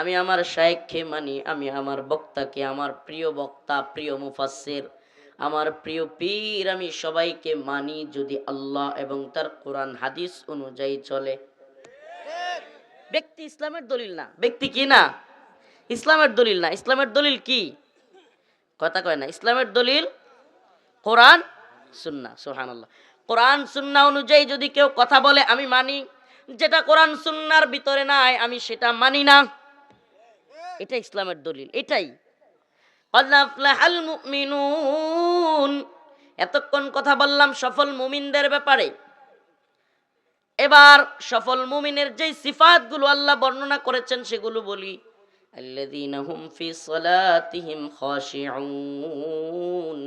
আমি আমার শাইখকে মানি, আমি আমার বক্তাকে, আমার প্রিয় বক্তা প্রিয় মুফাসসির আমার প্রিয় পীর, আমি সবাইকে মানি যদি আল্লাহ এবং তার কোরআন হাদিস অনুযায়ী চলে। ব্যক্তি ইসলামের দলিল না। ব্যক্তি কি না? ইসলামের দলিল না। ইসলামের দলিল কি? কথা কয় না। ইসলামের দলিল কোরআন সুন্নাহ। সুবহানাল্লাহ। কোরআন সুন্নাহ অনুযায়ী যদি কেউ কথা বলে আমি মানি, যেটা কোরআন সুন্নাহর ভিতরে নাই আমি সেটা মানি না। এটা ইসলামের দলিল, এটাই। ক্বাদ আফলাহাল মুমিনুন। এতক্ষণ কথা বললাম সফল মুমিনদের ব্যাপারে। এবার সফল মুমিনের যেই সিফাতগুলো আল্লাহ বর্ণনা করেছেন সেগুলো বলি। আল্লাযীনা হুম ফি সালাতিহিম খাশিউন,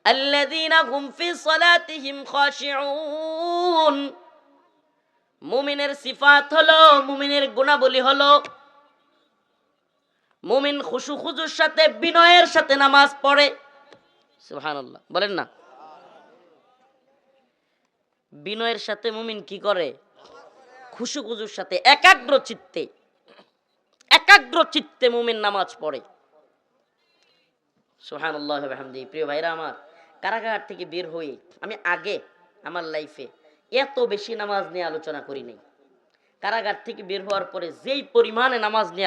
আল্লাযীনা হুম ফি সালাতিহিম খাশিউন। মুমিনের সিফাত হলো, মুমিনের গুণাবলী হলো, মুমিন খুশু খুজুর সাথে বিনয়ের সাথে নামাজ পড়ে। সুবহানাল্লাহ, বলেন না। বিনয়ের সাথে মুমিন কি করে? খুশু খুজুর সাথে একাগ্র চিত্তে মুমিন নামাজ পড়ে। সুবহানাল্লাহ ওয়া বিহামদিহি। প্রিয় ভাইরা আমার, কারাগার থেকে বের হয়ে আমি আগে আমার লাইফে এত বেশি নামাজ নিয়ে আলোচনা করি নাই। কারাগার থেকে বের হওয়ার পরে যেই পরিমাণে নামাজ নিয়ে